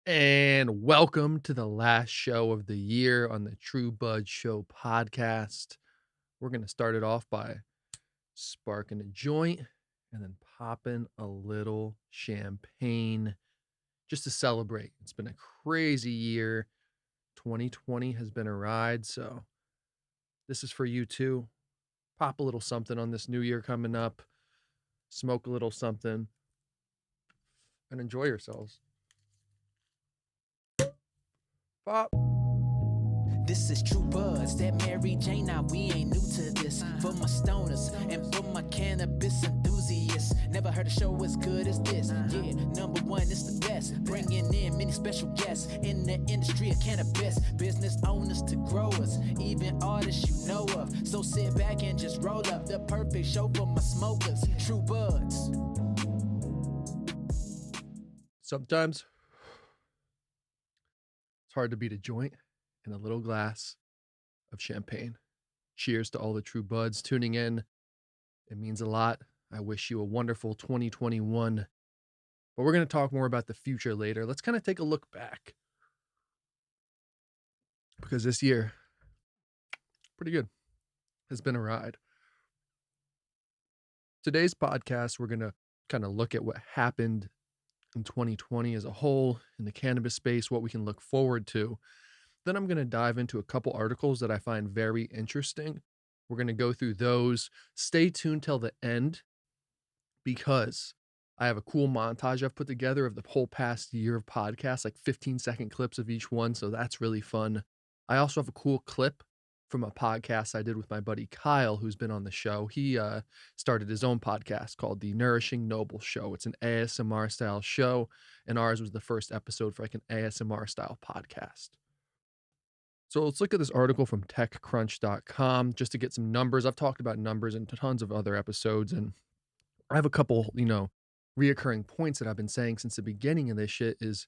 And welcome to the last show of the year on the True Bud Show podcast. We're going to start it off by sparking a joint and then popping a little champagne just to celebrate. It's been a crazy year. 2020 has been a ride, so this is for you too. Pop a little something on this new year coming up, smoke a little something, and enjoy yourselves. Pop. This is True Buzz, that Mary Jane, now we ain't new to this. For my stoners and for my cannabis enthusiasts, never heard a show as good as this. Yeah, number one, it's the best. Bringing in many special guests in the industry of cannabis. Business owners to growers, even artists you know of. So sit back and just roll up the perfect show for my smokers. True Buzz. Sometimes it's hard to beat a joint and a little glass of champagne. Cheers to all the true buds tuning in. It means a lot. I wish you a wonderful 2021. But we're going to talk more about the future later. Let's kind of take a look back. Because this year, pretty good, has been a ride. Today's podcast, we're going to kind of look at what happened in 2020 as a whole in the cannabis space, what we can look forward to. Then I'm going to dive into a couple articles that I find very interesting. We're going to go through those. Stay tuned till the end because I have a cool montage I've put together of the whole past year of podcasts, like 15-second clips of each one. So that's really fun. I also have a cool clip from a podcast I did with my buddy Kyle, who's been on the show. He started his own podcast called the Nourishing Noble Show. It's an ASMR style show, and ours was the first episode for like an ASMR style podcast. So let's look at this article from techcrunch.com just to get some numbers. I've talked about numbers in tons of other episodes, and I have a couple, reoccurring points that I've been saying since the beginning of this shit is,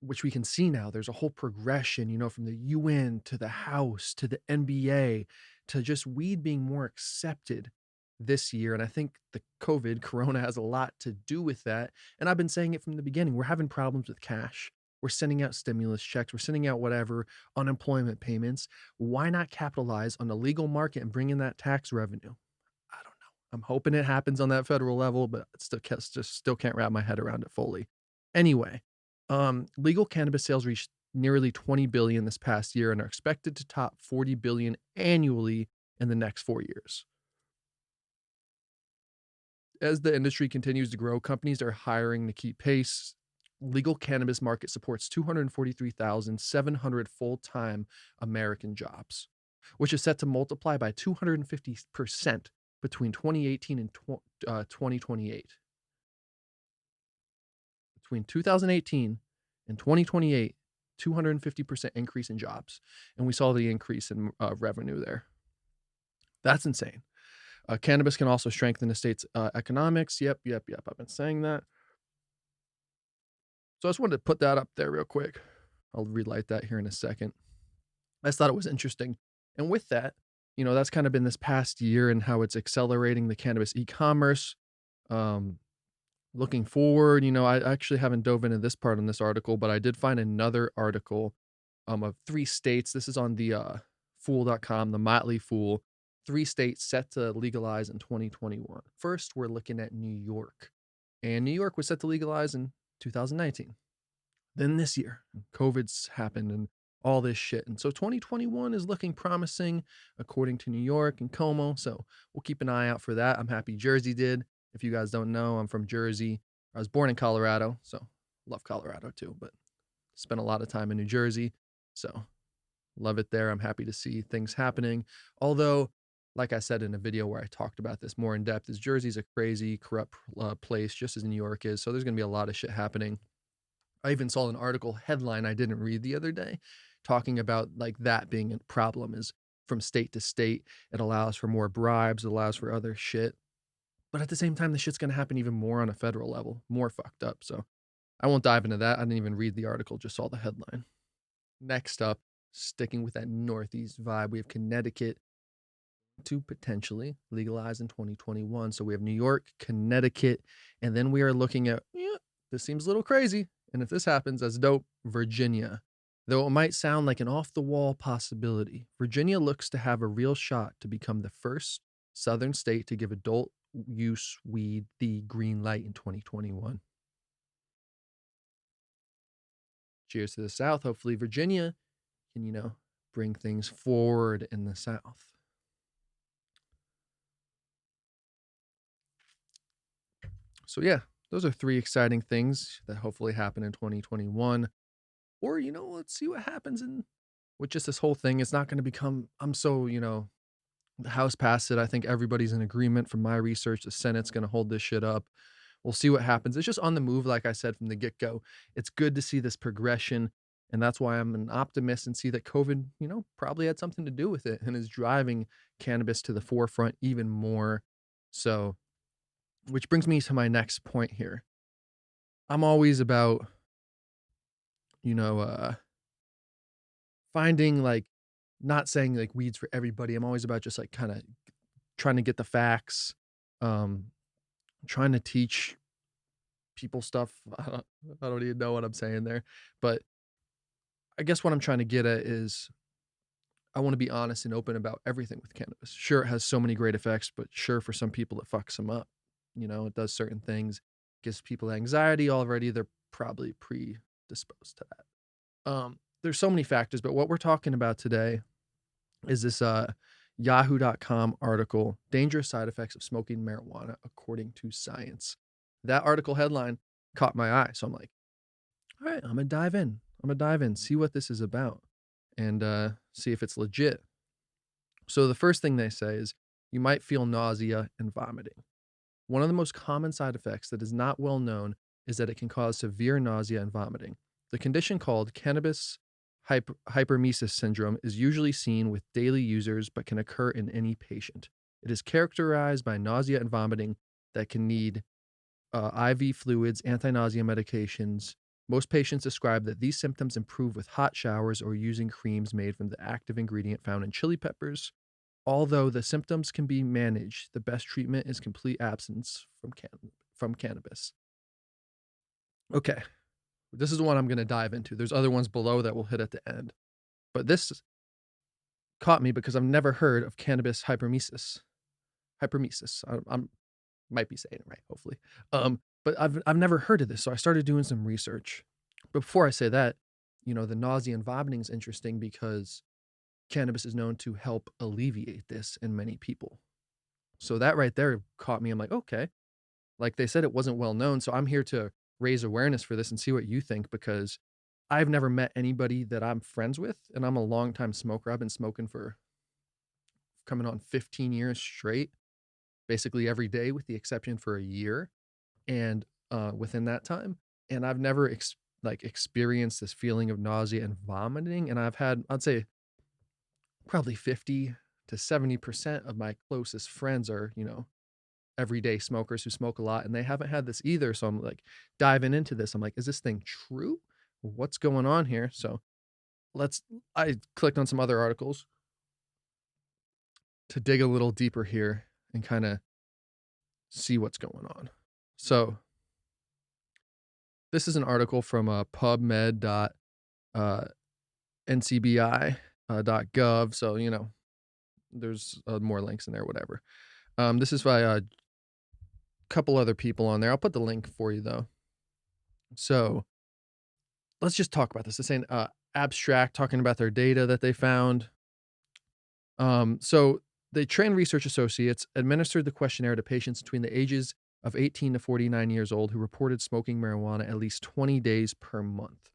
which we can see now, there's a whole progression, from the UN to the House to the NBA to just weed being more accepted this year. And I think the corona has a lot to do with that. And I've been saying it from the beginning. We're having problems with cash. We're sending out stimulus checks. We're sending out whatever, unemployment payments. Why not capitalize on the legal market and bring in that tax revenue? I don't know. I'm hoping it happens on that federal level, but still can't wrap my head around it fully. Anyway, legal cannabis sales reached nearly 20 billion this past year and are expected to top 40 billion annually in the next 4 years. As the industry continues to grow, companies are hiring to keep pace. Legal cannabis market supports 243,700 full-time American jobs, which is set to multiply by 250% between 2018 and 2028. Between 2018 and 2028, 250% increase in jobs. And we saw the increase in revenue there. That's insane. Cannabis can also strengthen the state's economics. Yep. I've been saying that. So I just wanted to put that up there real quick. I'll relight that here in a second. I just thought it was interesting. And with that, that's kind of been this past year and how it's accelerating the cannabis e-commerce. Looking forward, I actually haven't dove into this part on this article, but I did find another article of 3 states. This is on the fool.com, the Motley Fool. 3 states set to legalize in 2021. First, we're looking at New York. And New York was set to legalize in 2019. Then this year, COVID's happened and all this shit. And so 2021 is looking promising according to New York and Como. So we'll keep an eye out for that. I'm happy Jersey did. If you guys don't know, I'm from Jersey. I was born in Colorado, so love Colorado too, but spent a lot of time in New Jersey. So love it there. I'm happy to see things happening. Although, like I said in a video where I talked about this more in depth, is Jersey's a crazy, corrupt place, just as New York is. So there's going to be a lot of shit happening. I even saw an article headline I didn't read the other day talking about like that being a problem is from state to state. It allows for more bribes. It allows for other shit. But at the same time, the shit's going to happen even more on a federal level, more fucked up. So I won't dive into that. I didn't even read the article, just saw the headline. Next up, sticking with that Northeast vibe, we have Connecticut to potentially legalize in 2021. So we have New York, Connecticut, and then we are looking at, this seems a little crazy, And if this happens, that's dope. Virginia. Though it might sound like an off the wall possibility, Virginia looks to have a real shot to become the first southern state to give adult use weed the green light in 2021. Cheers to the South. Hopefully, Virginia can, bring things forward in the South. So, yeah, those are three exciting things that hopefully happen in 2021. Or, let's see what happens with just this whole thing. It's not going to become, I'm so, the House passed it. I think everybody's in agreement from my research. The Senate's going to hold this shit up. We'll see what happens. It's just on the move, like I said from the get go. It's good to see this progression. And that's why I'm an optimist and see that COVID, probably had something to do with it and is driving cannabis to the forefront even more. So, which brings me to my next point here. I'm always about, you know, uh, finding like, not saying like weeds for everybody. I'm always about just like kind of trying to get the facts, um, trying to teach people stuff. I don't even know what I'm saying there, but I guess what I'm trying to get at is I want to be honest and open about everything with cannabis. Sure, it has so many great effects, but sure, for some people, it fucks them up. It does certain things, gives people anxiety already. They're probably predisposed to that. There's so many factors, but what we're talking about today is this yahoo.com article, Dangerous Side Effects of Smoking Marijuana According to Science. That article headline caught my eye. So I'm like, all right, I'm going to dive in. See what this is about and see if it's legit. So the first thing they say is you might feel nausea and vomiting. One of the most common side effects that is not well known is that it can cause severe nausea and vomiting. The condition called cannabis hyperemesis syndrome is usually seen with daily users but can occur in any patient. It is characterized by nausea and vomiting that can need IV fluids, anti-nausea medications. Most patients describe that these symptoms improve with hot showers or using creams made from the active ingredient found in chili peppers. Although the symptoms can be managed, the best treatment is complete absence from cannabis. Okay, this is the one I'm going to dive into. There's other ones below that we'll hit at the end. But this caught me because I've never heard of cannabis hyperemesis. I might be saying it right, hopefully. But I've never heard of this, so I started doing some research. But before I say that, the nausea and vomiting is interesting because cannabis is known to help alleviate this in many people. So that right there caught me. I'm like, okay. Like they said, it wasn't well known. So I'm here to raise awareness for this and see what you think because I've never met anybody that I'm friends with, and I'm a longtime smoker. I've been smoking for coming on 15 years straight, basically every day with the exception for a year. And within that time, and I've never experienced this feeling of nausea and vomiting. And I've had, I'd say, probably 50 to 70% of my closest friends are, everyday smokers who smoke a lot, and they haven't had this either. So I'm like diving into this. I'm like, is this thing true? What's going on here? So I clicked on some other articles to dig a little deeper here and kind of see what's going on. So this is an article from pubmed.ncbi.gov. So, there's more links in there, whatever. This is by a couple other people on there. I'll put the link for you though. So let's just talk about this. This ain't abstract, talking about their data that they found. So they trained research associates, administered the questionnaire to patients between the ages of 18 to 49 years old who reported smoking marijuana at least 20 days per month.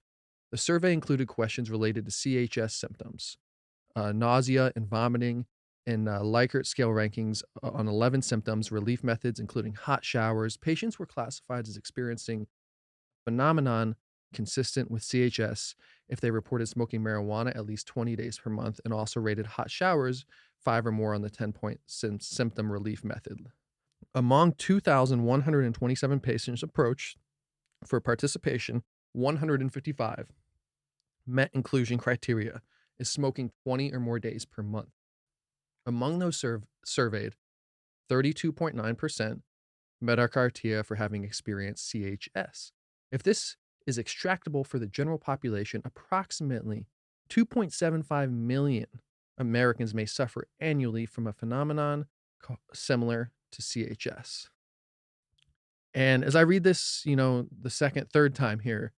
The survey included questions related to CHS symptoms, nausea and vomiting, and Likert scale rankings on 11 symptoms, relief methods, including hot showers. Patients were classified as experiencing phenomenon consistent with CHS if they reported smoking marijuana at least 20 days per month and also rated hot showers 5 or more on the 10-point symptom relief method. Among 2,127 patients approached for participation, 155 met inclusion criteria is smoking 20 or more days per month. Among those surveyed, 32.9% met our criteria for having experienced CHS. If this is extractable for the general population, approximately 2.75 million Americans may suffer annually from a phenomenon similar to CHS. And as I read this, the second, third time here,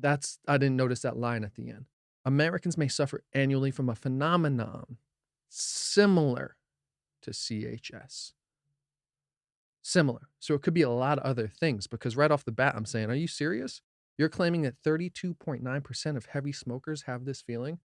I didn't notice that line at the end. Americans may suffer annually from a phenomenon similar to CHS. Similar. So it could be a lot of other things because right off the bat, I'm saying, are you serious? You're claiming that 32.9% of heavy smokers have this feeling,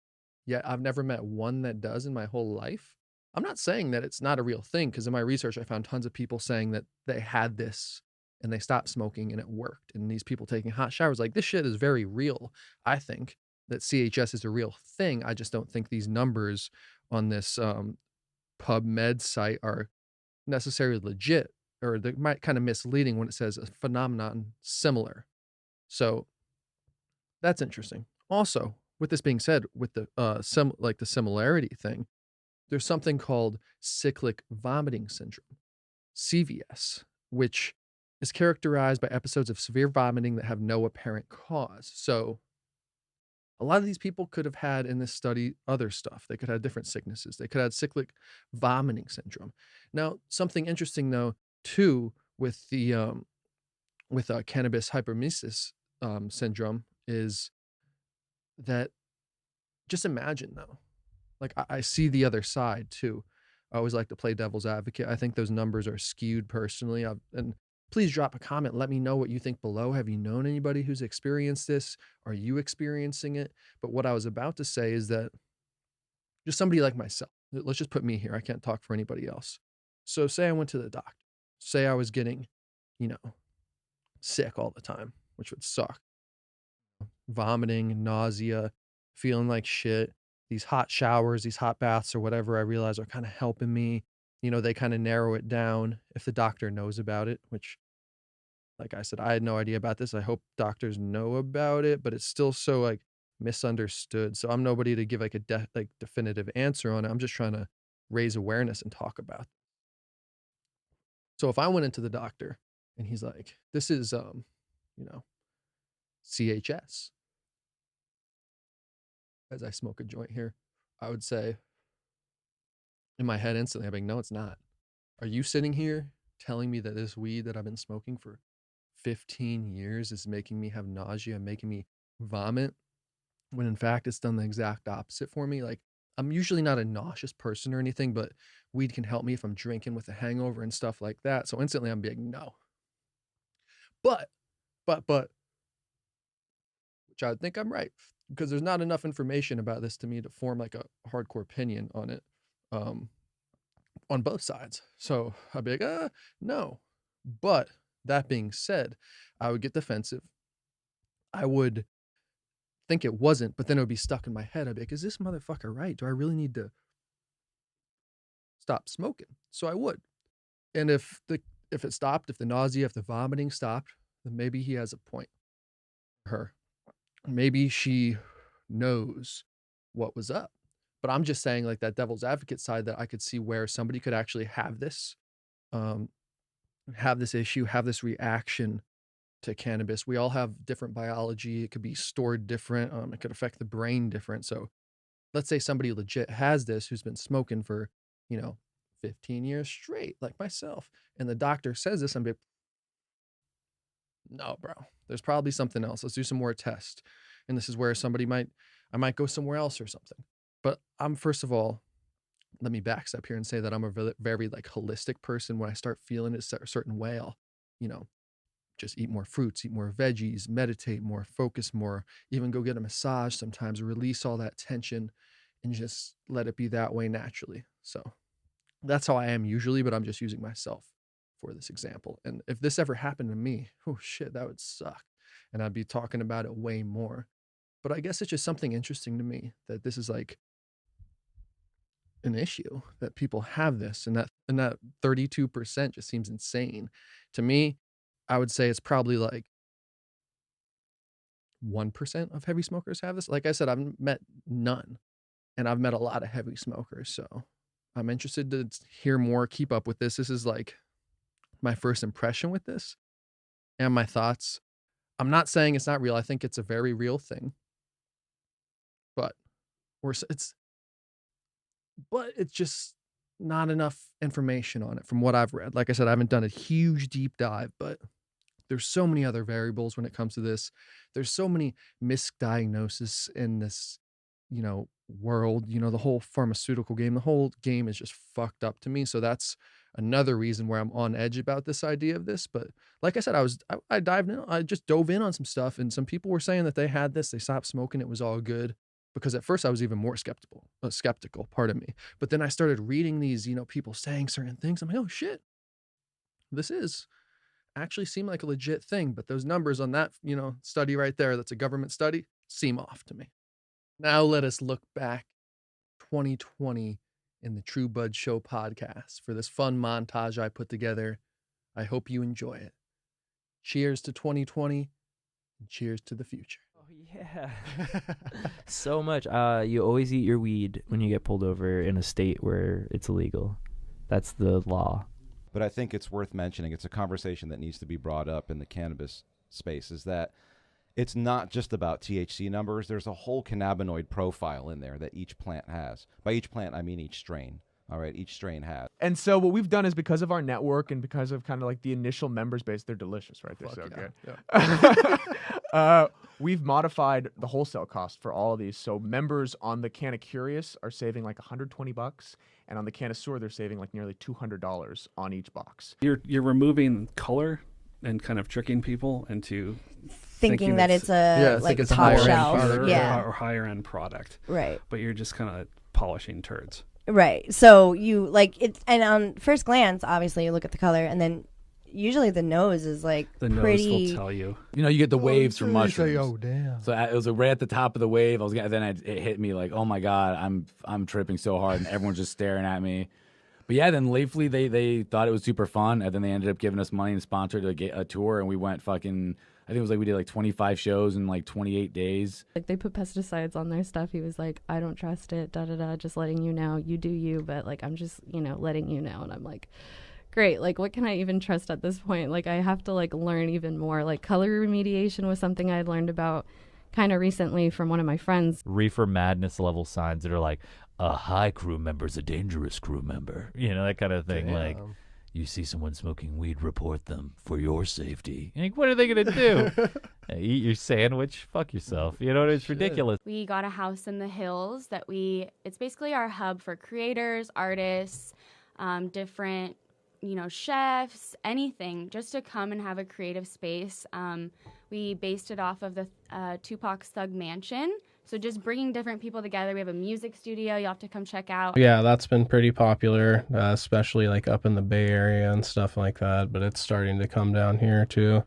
yet I've never met one that does in my whole life. I'm not saying that it's not a real thing because in my research, I found tons of people saying that they had this and they stopped smoking and it worked. And these people taking hot showers, like this shit is very real. I think that CHS is a real thing. I just don't think these numbers on this PubMed site are necessarily legit, or they might kind of misleading when it says a phenomenon similar. So that's interesting. Also, with this being said, with the the similarity thing, there's something called cyclic vomiting syndrome, CVS, which is characterized by episodes of severe vomiting that have no apparent cause. So a lot of these people could have had in this study other stuff. They could have different sicknesses. They could have cyclic vomiting syndrome. Now, something interesting though, too, with the cannabis hyperemesis syndrome is that just imagine though, like I see the other side too. I always like to play devil's advocate. I think those numbers are skewed personally. And please drop a comment. Let me know what you think below. Have you known anybody who's experienced this? Are you experiencing it? But what I was about to say is that just somebody like myself, let's just put me here. I can't talk for anybody else. So say I went to the doctor. Say I was getting, you know, sick all the time, which would suck. Vomiting, nausea, feeling like shit. These hot showers, these hot baths or whatever I realize are kind of helping me. They kind of narrow it down if the doctor knows about it, which like I said, I had no idea about this. I hope doctors know about it, but it's still so like misunderstood. So I'm nobody to give like a definitive answer on it. I'm just trying to raise awareness and talk about it. So if I went into the doctor and he's like, "This is you know, CHS," as I smoke a joint here, I would say in my head instantly, I'd be like, "No, it's not. Are you sitting here telling me that this weed that I've been smoking for 15 years is making me have nausea, making me vomit, when in fact it's done the exact opposite for me?" Like, I'm usually not a nauseous person or anything, but weed can help me if I'm drinking with a hangover and stuff like that. So instantly I'm being no. But, but, which I would think I'm right because there's not enough information about this to me to form like a hardcore opinion on it. Um, on both sides. So I'd be like, no. But that being said, I would get defensive. I would think it wasn't, but then it would be stuck in my head. I'd be like, is this motherfucker right? Do I really need to stop smoking? So I would. And if it stopped, if the nausea, if the vomiting stopped, then maybe he has a point. Her. Maybe she knows what was up. But I'm just saying like that devil's advocate side that I could see where somebody could actually um, have this issue, have this reaction to cannabis. We all have different biology. It could be stored different. It could affect the brain different. So let's say somebody legit has this who's been smoking for, you know, 15 years straight, like myself. And the doctor says this, I'm like, no, bro, there's probably something else. Let's do some more tests. And this is where I might go somewhere else or something. But I'm first of all, let me backstep here and say that I'm a very, very like holistic person. When I start feeling it a certain way, I'll, you know, just eat more fruits, eat more veggies, meditate more, focus more, even go get a massage sometimes, release all that tension and just let it be that way naturally. So that's how I am usually, but I'm just using myself for this example. And if this ever happened to me, oh shit, that would suck. And I'd be talking about it way more. But I guess it's just something interesting to me that this is like an issue that people have this, and that 32% just seems insane. To me, I would say it's probably like 1% of heavy smokers have this. Like I said, I've met none, and I've met a lot of heavy smokers, so I'm interested to hear more, keep up with this. This is like my first impression with this and my thoughts. I'm not saying it's not real. I think it's a very real thing, but it's just not enough information on it from what I've read. Like I said, I haven't done a huge deep dive, but there's so many other variables when it comes to this. There's so many misdiagnoses in this, world. The whole pharmaceutical game, the whole game is just fucked up to me. So that's another reason where I'm on edge about this idea of this. But like I said, I just dove in on some stuff, and some people were saying that they had this, they stopped smoking, it was all good. Because at first I was even more skeptical, pardon me. But then I started reading these, people saying certain things. I'm like, oh shit, this is actually seem like a legit thing. But those numbers on that, study right there, that's a government study, seem off to me. Now let us look back 2020 in the True Bud Show podcast for this fun montage I put together. I hope you enjoy it. Cheers to 2020 and cheers to the future. Yeah. So much. You always eat your weed when you get pulled over in a state where it's illegal. That's the law. But I think it's worth mentioning, it's a conversation that needs to be brought up in the cannabis space, is that it's not just about THC numbers. There's a whole cannabinoid profile in there that each plant has. By each plant, I mean each strain. All right, each strain has. And so what we've done is, because of our network and because of kind of like the initial members base, they're delicious, right? They're so good. Yeah. We've modified the wholesale cost for all of these. So members on the Canna Curious are saving like $120, and on the Canna Sour they're saving like nearly $200 on each box. You're removing color and kind of tricking people into thinking that it's a top shelf, or higher end product, right? But you're just kind of polishing turds. Right. So you like it, and on first glance, obviously, you look at the color, and then usually the nose is like the pretty... nose will tell you. You get the waves from mushrooms. Say, oh damn! So it was right at the top of the wave. It hit me like, oh my god, I'm tripping so hard, and everyone's just staring at me. But yeah, then lately they thought it was super fun, and then they ended up giving us money and sponsored a tour, and we went fucking. I think it was like we did like 25 shows in like 28 days. Like they put pesticides on their stuff. He was like, I don't trust it, just letting you know. You do you, but like I'm just, letting you know. And I'm like, great, like what can I even trust at this point? Like I have to like learn even more. Like color remediation was something I had learned about kind of recently from one of my friends. Reefer madness level signs that are like, a high crew member is a dangerous crew member. That kind of thing. Damn. Like, you see someone smoking weed, report them for your safety. Like, what are they going to do? Eat your sandwich? Fuck yourself. It's ridiculous. We got a house in the hills it's basically our hub for creators, artists, different, chefs, anything, just to come and have a creative space. We based it off of the Tupac's Thug Mansion. So just bringing different people together. We have a music studio you have to come check out. Yeah, that's been pretty popular, especially like up in the Bay Area and stuff like that. But it's starting to come down here too.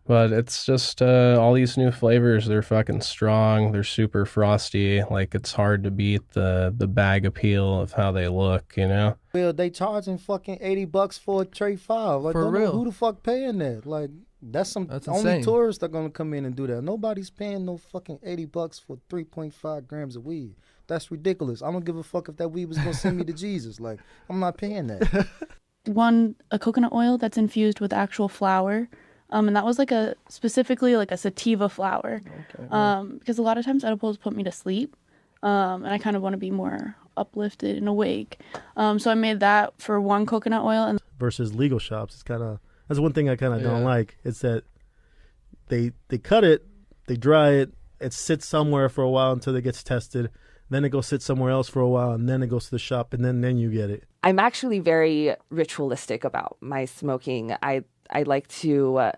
But it's just all these new flavors. They're fucking strong. They're super frosty. Like it's hard to beat the bag appeal of how they look, Well, they charging fucking $80 for a tray 5. Like, for real? Who the fuck paying that? Like, that's only insane. Tourists are gonna come in and do that. Nobody's paying no fucking $80 for 3.5 grams of weed. That's ridiculous. I don't give a fuck if that weed was gonna send me to Jesus. Like, I'm not paying that. A coconut oil that's infused with actual flower. And that was specifically a sativa flower. Okay. Because a lot of times edibles put me to sleep. And I kind of want to be more uplifted and awake. So I made that for one coconut oil. And versus legal shops, that's one thing I kind of don't like. It's that they cut it, they dry it, it sits somewhere for a while until it gets tested. Then it goes sit somewhere else for a while, and then it goes to the shop, and then you get it. I'm actually very ritualistic about my smoking. I like to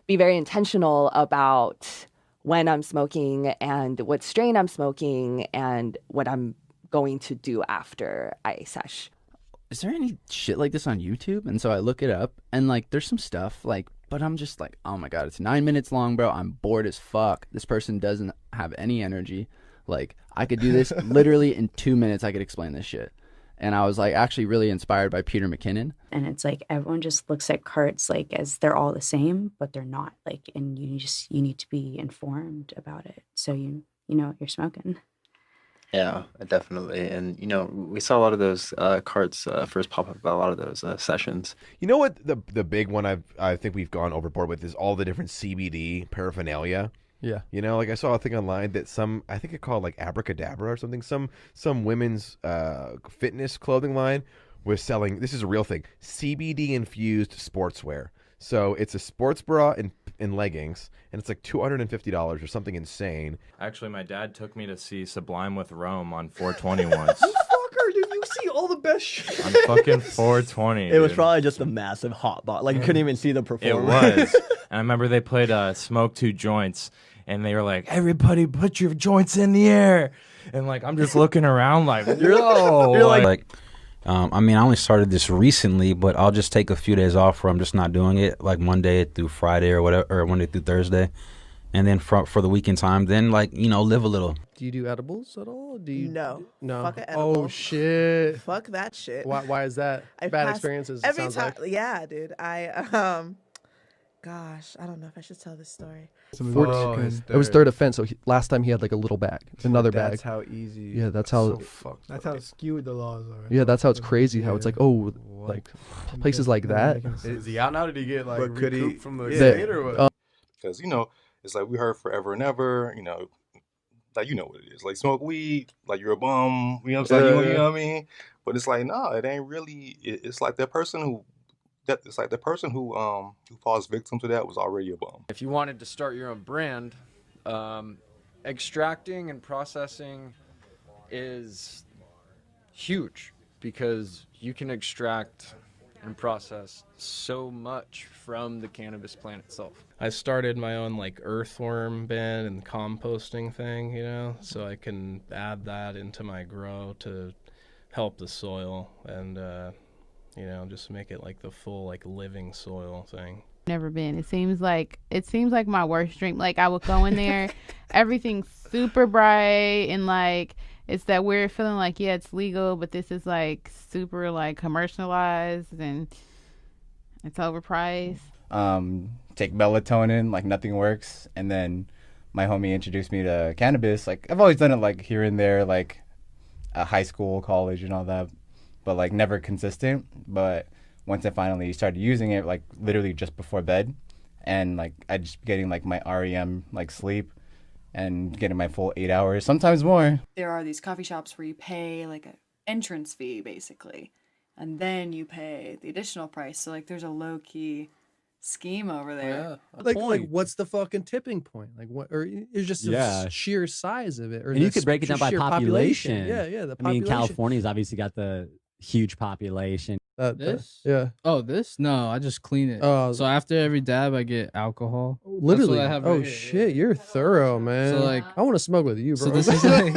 be very intentional about when I'm smoking and what strain I'm smoking and what I'm going to do after I sesh. Is there any shit like this on YouTube? And so I look it up, and there's some stuff but I'm just like, oh my god, it's 9 minutes long, bro. I'm bored as fuck. This person doesn't have any energy. Like, I could do this literally in 2 minutes. I could explain this shit. And I was actually really inspired by Peter McKinnon. And it's everyone just looks at carts as they're all the same, but they're not. And you need to be informed about it, so you know what you're smoking. Yeah, definitely. And we saw a lot of those carts first pop up at a lot of those sessions. You know what the big one I think we've gone overboard with is all the different CBD paraphernalia. Yeah. Like I saw a thing online that I think it called like Abracadabra or something. Some women's fitness clothing line was selling. This is a real thing. CBD infused sportswear. So it's a sports bra and leggings, and it's like $250 or something insane. Actually, my dad took me to see Sublime with Rome on 420 once. Fucker, dude, you see all the best shit. On fucking 420. It was dude. probably just a massive hot bot. Like you couldn't even see the performer. It was. And I remember they played Smoke Two Joints, and they were like, "Everybody, put your joints in the air." And like, I'm just looking around like, "Whoa!" You're like, I mean, I only started this recently, but I'll just take a few days off where I'm just not doing it, like Monday through Friday or whatever, or Monday through Thursday, and then for the weekend time, then like live a little. Do you do edibles at all? Do you? No. No. Fuck an Oh edible. shit. Fuck that shit. Why is that? I Bad pass experiences. It every sounds time. like. Yeah, dude. Gosh, I don't know if I should tell this story. It was third offense. So last time he had like a little bag, another bag. That's how easy. Yeah, that's how. That's how skewed the laws are. Yeah, that's how it's crazy. How it's like, oh, like places like that. Is he out now? Did he get like But could he- recouped from the Yeah. state or what? Because it's like we heard forever and ever. Like what it is. Like smoke weed, like you're a bum. You know what I'm saying? You know what I mean? But it's like no, it ain't really. It's like that person who. It's like the person who falls victim to that was already a bum. If you wanted to start your own brand, extracting and processing is huge because you can extract and process so much from the cannabis plant itself. I started my own like earthworm bin and composting thing, so I can add that into my grow to help the soil and just make it like the full like living soil thing. Never been. It seems like my worst dream. Like I would go in there, everything's super bright and like it's that weird feeling like yeah, it's legal, but this is like super like commercialized and it's overpriced. Take melatonin, like nothing works, and then my homie introduced me to cannabis. Like I've always done it like here and there, like at high school, college, and all that, but like never consistent. But once I finally started using it, like literally just before bed, and like I just getting like my REM like sleep and getting my full 8 hours, sometimes more. There are these coffee shops where you pay like an entrance fee basically, and then you pay the additional price. So like there's a low key scheme over there. Like what's the fucking tipping point? Like what? Or it's just the sheer size of it, or And you the could break it down by sheer population. Yeah, the I mean, population. California's obviously got the huge population. This? Yeah. Oh, this? No, I just clean it. Oh, so after every dab, I get alcohol. That's Literally. what I have Oh right here. shit, you're thorough, man. So, like- I want to smoke with you, bro. So this is like,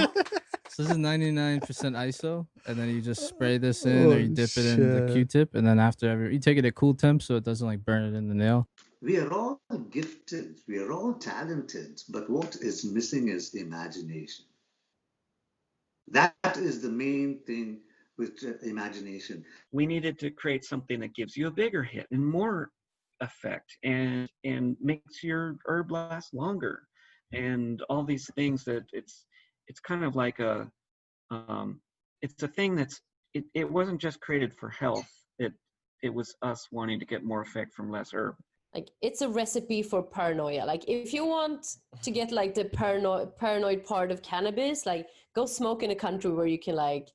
so this is 99% ISO, and then you just spray this in, or you dip it in the shit. Q-tip, and then after you take it at cool temp, so it doesn't like burn it in the nail. We are all gifted, we are all talented, but what is missing is imagination. That is the main thing with imagination. We needed to create something that gives you a bigger hit and more effect and makes your herb last longer and all these things that it's kind of like it's a thing it wasn't just created for health. It was us wanting to get more effect from less herb. Like it's a recipe for paranoia. Like if you want to get like the paranoid part of cannabis, like go smoke in a country where you can like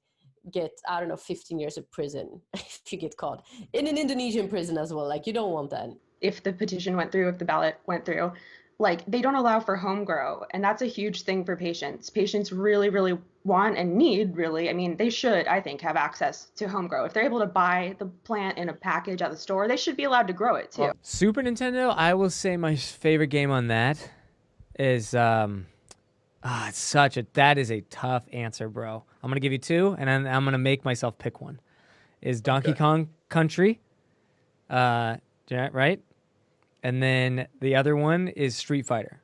get, I don't know, 15 years of prison if you get caught. In an Indonesian prison as well. Like you don't want that. If the petition went through, if the ballot went through, like they don't allow for home grow. And that's a huge thing for patients. Patients really, really want and need really, I mean, they should, I think, have access to home grow. If they're able to buy the plant in a package at the store, they should be allowed to grow it too. Super Nintendo, I will say my favorite game on that is it's that is a tough answer, bro. I'm gonna give you two, and then I'm gonna make myself pick one. Is Donkey Kong Country, right? And then the other one is Street Fighter.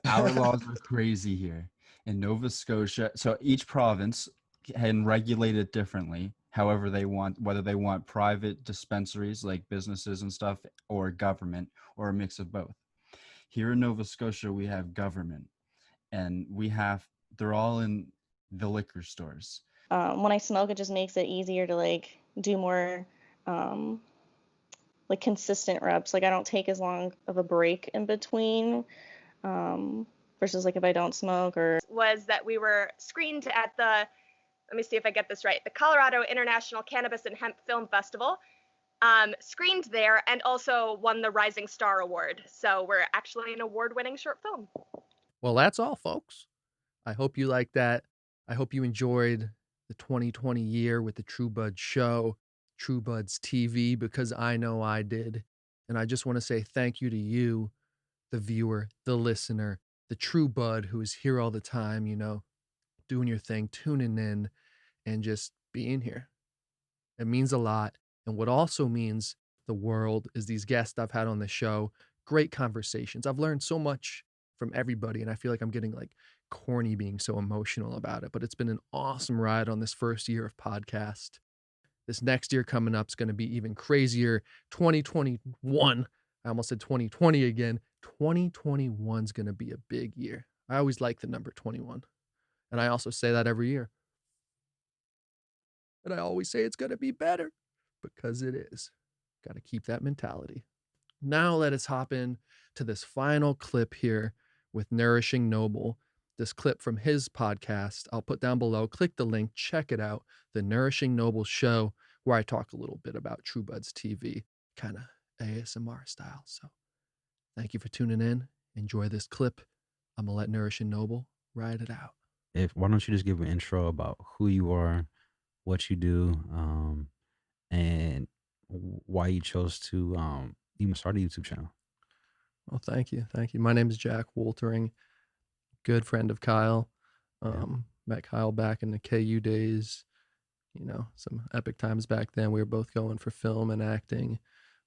Our laws are crazy here. In Nova Scotia, so each province can regulate it differently, however they want, whether they want private dispensaries like businesses and stuff, or government, or a mix of both. Here in Nova Scotia, we have government, and they're all in the liquor stores? When I smoke, it just makes it easier to like do more um, like consistent reps. Like I don't take as long of a break in between versus like if I don't smoke or was that we were screened at the, let me see if I get this right, the Colorado International Cannabis and Hemp Film Festival. Screened there and also won the Rising Star Award. So we're actually an award-winning short film. Well, that's all, folks. I hope you liked that. I hope you enjoyed the 2020 year with the True Buds show, True Buds TV, because I know I did. And I just want to say thank you to you, the viewer, the listener, the True Bud who is here all the time, you know, doing your thing, tuning in, and just being here. It means a lot. And what also means the world is these guests I've had on the show, great conversations. I've learned so much from everybody, and I feel like I'm getting like corny being so emotional about it, but it's been an awesome ride on this first year of podcast. This next year coming up is going to be even crazier. 2021, I almost said 2020 again. 2021 is going to be a big year. I always like the number 21, and I also say that every year. And I always say it's going to be better because it is. Got to keep that mentality. Now let us hop in to this final clip here with Nourishing Noble. This clip from his podcast, I'll put down below. Click the link, check it out. The Nourishing Noble show, where I talk a little bit about True Buds TV, kind of ASMR style. So thank you for tuning in. Enjoy this clip. I'm going to let Nourishing Noble ride it out. Why don't you just give an intro about who you are, what you do, and why you chose to even start a YouTube channel. Well, thank you. Thank you. My name is Jack Woltering, good friend of Kyle. Met Kyle back in the KU days, you know, some epic times back then. We were both going for film and acting.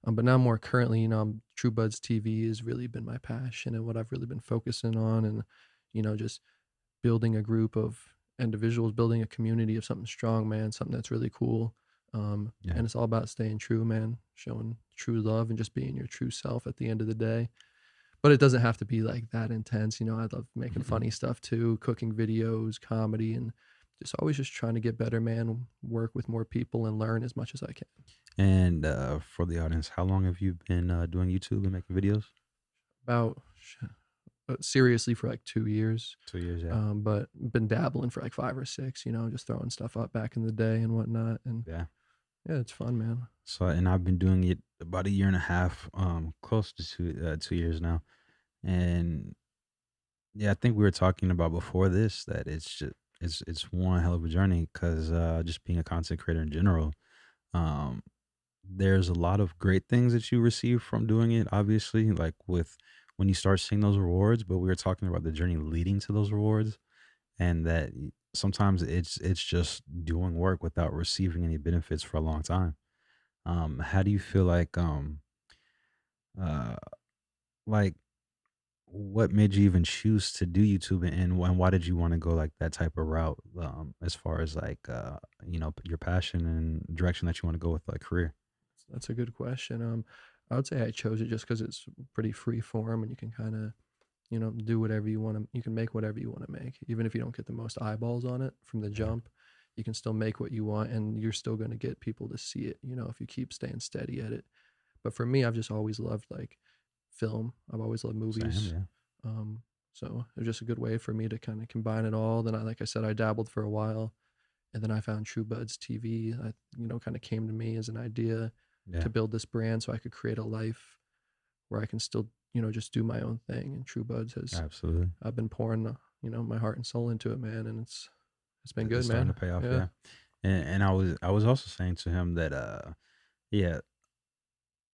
But now more currently, you know, True Buds TV has really been my passion and what I've really been focusing on, and, you know, just building a group of individuals, building a community of something strong, man, something that's really cool. And it's all about staying true, man, showing true love and just being your true self at the end of the day. But it doesn't have to be like that intense. You know, I love making funny stuff too, cooking videos, comedy, and just always just trying to get better, man, work with more people and learn as much as I can. And for the audience, how long have you been doing YouTube and making videos? About seriously for like 2 years. 2 years, yeah. But been dabbling for like 5 or 6, you know, just throwing stuff up back in the day and whatnot. And yeah, it's fun, man. So, and I've been doing it about 1.5 years, close to 2 years now. And yeah, I think we were talking about before this that it's just it's one hell of a journey, because just being a content creator in general, there's a lot of great things that you receive from doing it, obviously, like with when you start seeing those rewards. But we were talking about the journey leading to those rewards, and that sometimes it's just doing work without receiving any benefits for a long time. How do you feel like what made you even choose to do YouTube, and why did you want to go like that type of route, as far as like you know, your passion and direction that you want to go with like career? That's a good question. I would say I chose it just because it's pretty free form, and you can kind of, you know, do whatever you want to. You can make whatever you want to make, even if you don't get the most eyeballs on it from the jump. You can still make what you want, and you're still going to get people to see it, you know, if you keep staying steady at it. But for me, I've just always loved like film. I've always loved movies. Same, yeah. So it was just a good way for me to kind of combine it all. Then like I said, I dabbled for a while, and then I found True Buds TV. You know, kind of came to me as an idea to build this brand so I could create a life where I can still, you know, just do my own thing. And True Buds has absolutely. I've been pouring, you know, my heart and soul into it, man, and it's been good, It's man. starting to pay off, yeah. And I was also saying to him that yeah,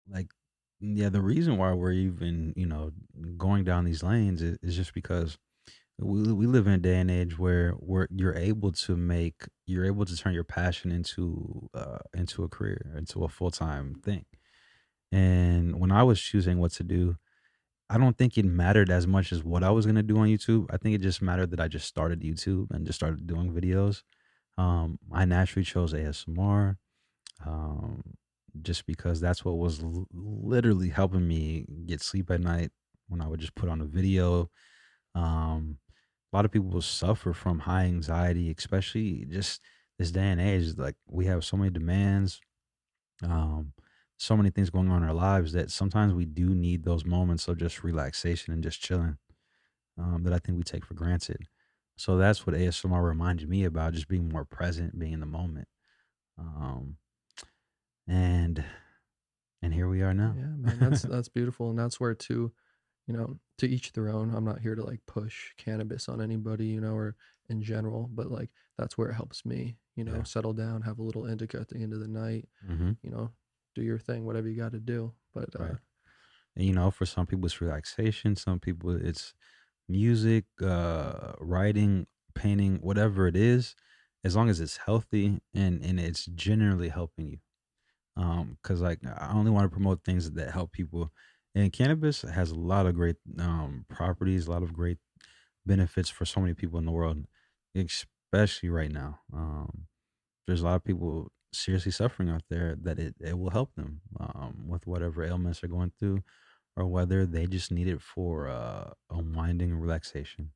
like, yeah, the reason why we're even, you know, going down these lanes is just because we live in a day and age where you're able to turn your passion into a career, into a full-time thing. And when I was choosing what to do, I don't think it mattered as much as what I was gonna do on YouTube. I think it just mattered that I just started YouTube and just started doing videos. I naturally chose ASMR, just because that's what was literally helping me get sleep at night when I would just put on a video. a lot of people suffer from high anxiety, especially just this day and age. Like we have so many demands, um, so many things going on in our lives that sometimes we do need those moments of just relaxation and just chilling, that I think we take for granted. So that's what ASMR reminded me about, just being more present, being in the moment. Um, and and here we are now. Yeah, man, that's beautiful, and that's where to each their own. I'm not here to like push cannabis on anybody, or in general, but like that's where it helps me, Yeah. settle down, have a little indica at the end of the night, Hmm. do your thing, whatever you got to do. But Right. And for some people it's relaxation, some people it's music, writing, painting, whatever it is, as long as it's healthy and it's generally helping you. Because like I only want to promote things that help people. And cannabis has a lot of great properties, a lot of great benefits for so many people in the world, especially right now. There's a lot of people seriously suffering out there that it will help them with whatever ailments they're going through, or whether they just need it for unwinding and relaxation.